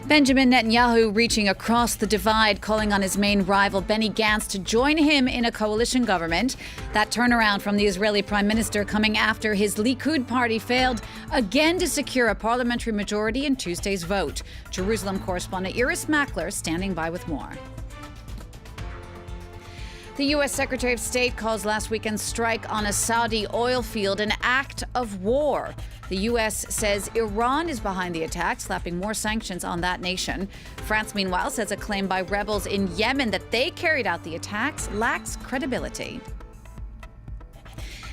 Benjamin Netanyahu reaching across the divide, calling on his main rival Benny Gantz to join him in a coalition government. That turnaround from the Israeli Prime Minister coming after his Likud party failed again to secure a parliamentary majority in Tuesday's vote. Jerusalem correspondent Iris Mackler standing by with more. The U.S. Secretary of State calls last weekend's strike on a Saudi oil field an act of war. The U.S. says Iran is behind the attack, slapping more sanctions on that nation. France, meanwhile, says a claim by rebels in Yemen that they carried out the attacks lacks credibility.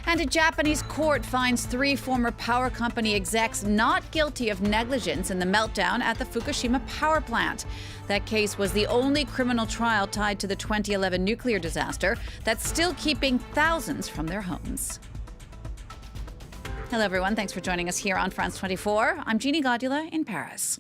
And a Japanese court finds 3 former power company execs not guilty of negligence in the meltdown at the Fukushima power plant. That case was the only criminal trial tied to the 2011 nuclear disaster that's still keeping thousands from their homes. Hello, everyone. Thanks for joining us here on France 24. I'm Jeannie Godula in Paris.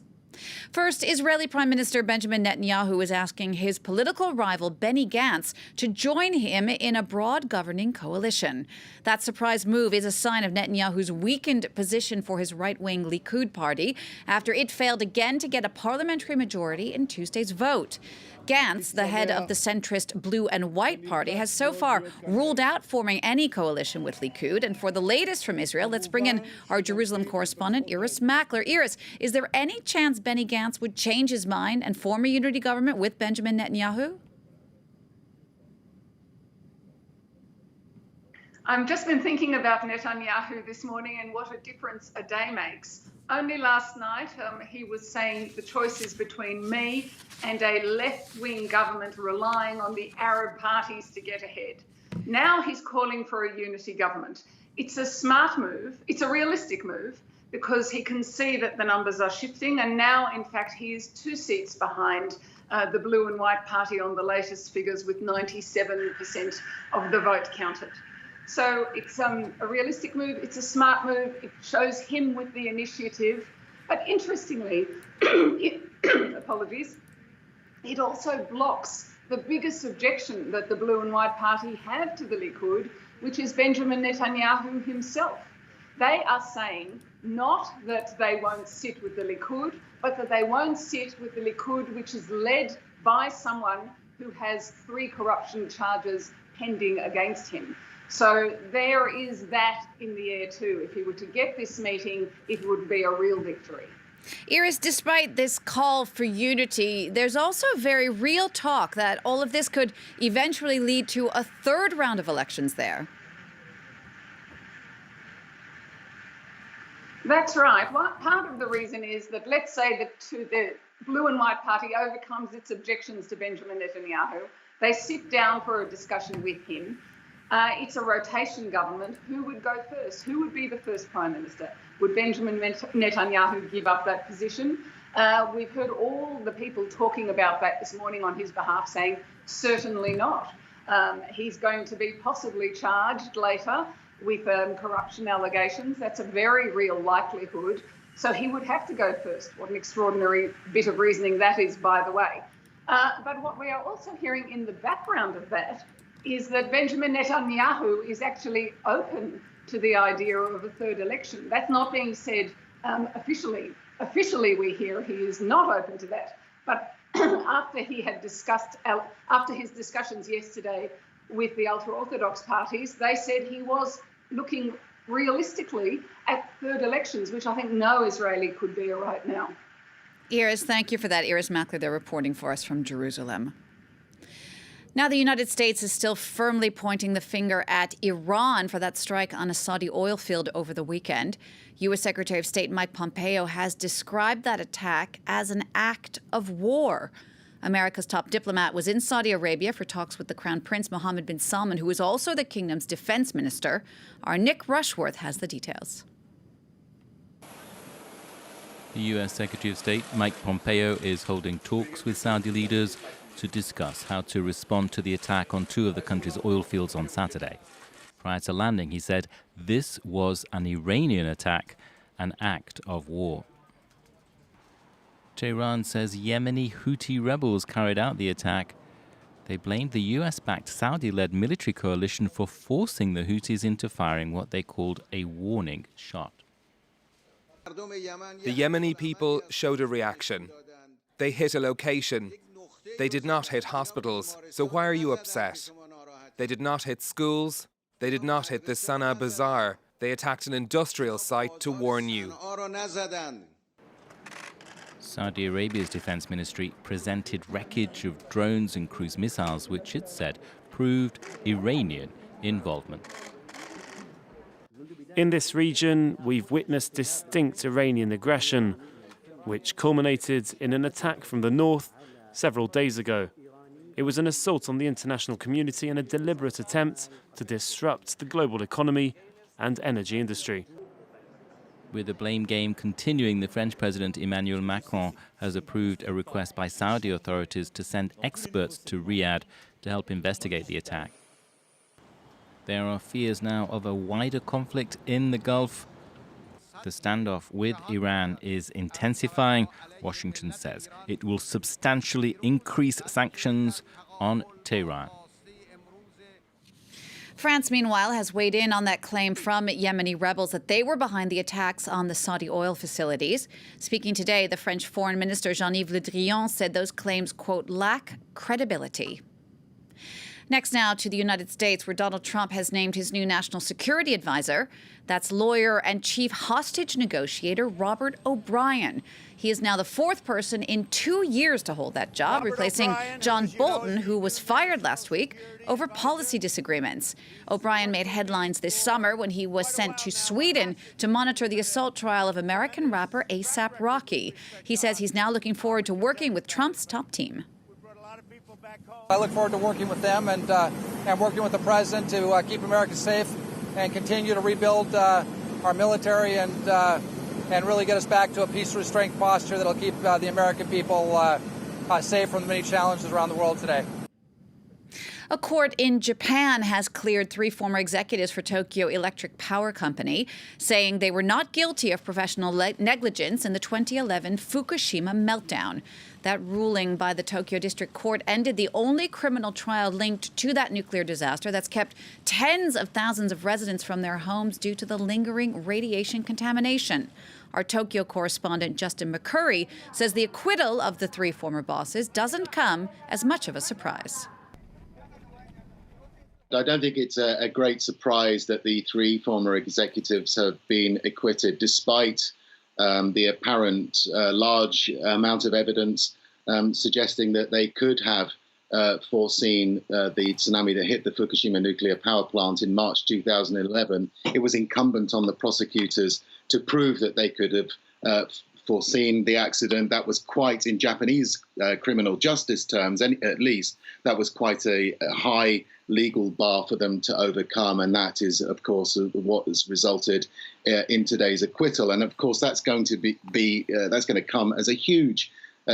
First, Israeli Prime Minister Benjamin Netanyahu is asking his political rival Benny Gantz to join him in a broad governing coalition. That surprise move is a sign of Netanyahu's weakened position for his right-wing Likud party after it failed again to get a parliamentary majority in Tuesday's vote. Gantz, the head of the centrist Blue and White Party, has so far ruled out forming any coalition with Likud. And for the latest from Israel, let's bring in our Jerusalem correspondent, Iris Mackler. Iris, is there any chance Benny Gantz would change his mind and form a unity government with Benjamin Netanyahu? I've just been thinking about Netanyahu this morning and what a difference a day makes. Only last night, he was saying the choice is between me and a left-wing government relying on the Arab parties to get ahead. Now he's calling for a unity government. It's a smart move. It's a realistic move because he can see that the numbers are shifting. And now, in fact, he is 2 seats behind the Blue and White Party on the latest figures with 97% of the vote counted. So it's a realistic move. It's a smart move. It shows him with the initiative. But interestingly, apologies, it also blocks the biggest objection that the Blue and White Party have to the Likud, which is Benjamin Netanyahu himself. They are saying not that they won't sit with the Likud, but that they won't sit with the Likud, which is led by someone who has 3 corruption charges pending against him. So there is that in the air too. If he were to get this meeting, it would be a real victory. Iris, despite this call for unity, there's also very real talk that all of this could eventually lead to a 3rd round of elections there. That's right. Well, part of the reason is that, let's say that the Blue and White Party overcomes its objections to Benjamin Netanyahu. They sit down for a discussion with him. It's a rotation government. Who would go first? Who would be the first Prime Minister? Would Benjamin Netanyahu give up that position? We've heard all the people talking about that this morning on his behalf saying, certainly not. He's going to be possibly charged later with corruption allegations. That's a very real likelihood. So he would have to go first. What an extraordinary bit of reasoning that is, by the way. But what we are also hearing in the background of that is that Benjamin Netanyahu is actually open to the idea of a 3rd election. That's not being said officially. Officially, we hear he is not open to that. But after his discussions yesterday with the ultra-Orthodox parties, they said he was looking realistically at 3rd elections, which I think no Israeli could bear right now. Iris, thank you for that. Iris Mackler, they're reporting for us from Jerusalem. Now, the United States is still firmly pointing the finger at Iran for that strike on a Saudi oil field over the weekend. U.S. Secretary of State Mike Pompeo has described that attack as an act of war. America's top diplomat was in Saudi Arabia for talks with the Crown Prince Mohammed bin Salman, who is also the kingdom's defense minister. Our Nick Rushworth has the details. The U.S. Secretary of State Mike Pompeo is holding talks with Saudi leaders to discuss how to respond to the attack on 2 of the country's oil fields on Saturday. Prior to landing, he said this was an Iranian attack, an act of war. Tehran says Yemeni Houthi rebels carried out the attack. They blamed the US-backed Saudi-led military coalition for forcing the Houthis into firing what they called a warning shot. The Yemeni people showed a reaction. They hit a location. They did not hit hospitals, so why are you upset? They did not hit schools. They did not hit the Sana'a Bazaar. They attacked an industrial site to warn you. Saudi Arabia's defense ministry presented wreckage of drones and cruise missiles, which it said proved Iranian involvement. In this region, we've witnessed distinct Iranian aggression, which culminated in an attack from the north several days ago. It was an assault on the international community and a deliberate attempt to disrupt the global economy and energy industry. With the blame game continuing, the French President Emmanuel Macron has approved a request by Saudi authorities to send experts to Riyadh to help investigate the attack. There are fears now of a wider conflict in the Gulf. The standoff with Iran is intensifying. Washington says it will substantially increase sanctions on Tehran. France, meanwhile, has weighed in on that claim from Yemeni rebels that they were behind the attacks on the Saudi oil facilities. Speaking today, the French Foreign Minister Jean-Yves Le Drian said those claims, quote, lack credibility. Next now to the United States, where Donald Trump has named his new national security advisor. That's lawyer and chief hostage negotiator Robert O'Brien. He is now the fourth person in 2 years to hold that job, replacing John Bolton, who was fired last week over policy disagreements. O'Brien made headlines this summer when he was sent to Sweden to monitor the assault trial of American rapper A$AP Rocky. He says he's now looking forward to working with Trump's top team. I look forward to working with them and working with the president to keep America safe and continue to rebuild our military and really get us back to a peace restraint posture that'll keep the American people safe from the many challenges around the world today. A court in Japan has cleared 3 former executives for Tokyo Electric Power Company, saying they were not guilty of professional negligence in the 2011 Fukushima meltdown. That ruling by the Tokyo District Court ended the only criminal trial linked to that nuclear disaster that's kept tens of thousands of residents from their homes due to the lingering radiation contamination. Our Tokyo correspondent Justin McCurry says the acquittal of the 3 former bosses doesn't come as much of a surprise. I don't think it's a great surprise that the 3 former executives have been acquitted, despite the apparent large amount of evidence suggesting that they could have foreseen the tsunami that hit the Fukushima nuclear power plant in March 2011. It was incumbent on the prosecutors to prove that they could have foreseen the accident. That was quite, in Japanese criminal justice terms, at least, that was quite a high legal bar for them to overcome, and that is, of course, what has resulted in today's acquittal. And of course, that's going to that's going to come as a huge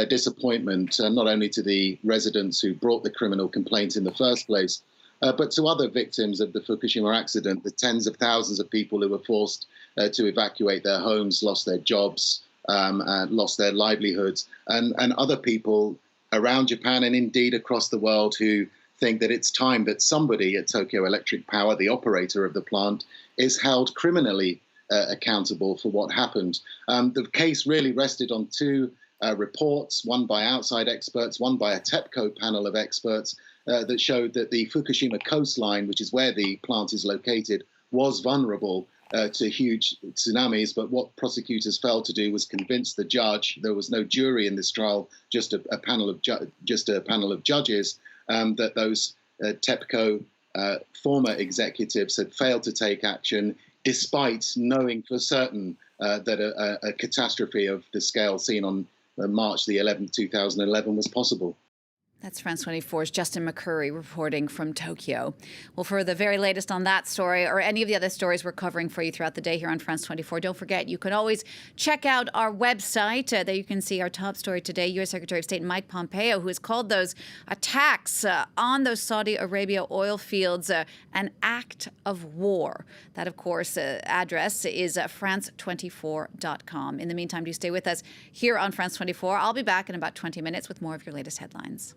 disappointment, not only to the residents who brought the criminal complaint in the first place, but to other victims of the Fukushima accident, the tens of thousands of people who were forced to evacuate their homes, lost their jobs, and lost their livelihoods, and other people around Japan and indeed across the world who think that it's time that somebody at Tokyo Electric Power, the operator of the plant, is held criminally accountable for what happened. The case really rested on 2 reports, one by outside experts, one by a TEPCO panel of experts, that showed that the Fukushima coastline, which is where the plant is located, was vulnerable to huge tsunamis. But what prosecutors failed to do was convince the judge — there was no jury in this trial, just a panel of judges — that those TEPCO former executives had failed to take action, despite knowing for certain that a catastrophe of the scale seen on March the 11th, 2011 was possible. That's France 24's Justin McCurry reporting from Tokyo. Well, for the very latest on that story or any of the other stories we're covering for you throughout the day here on France 24, don't forget you can always check out our website. There you can see our top story today. U.S. Secretary of State Mike Pompeo, who has called those attacks on those Saudi Arabia oil fields an act of war. That, of course, address is France24.com. In the meantime, do stay with us here on France 24. I'll be back in about 20 minutes with more of your latest headlines.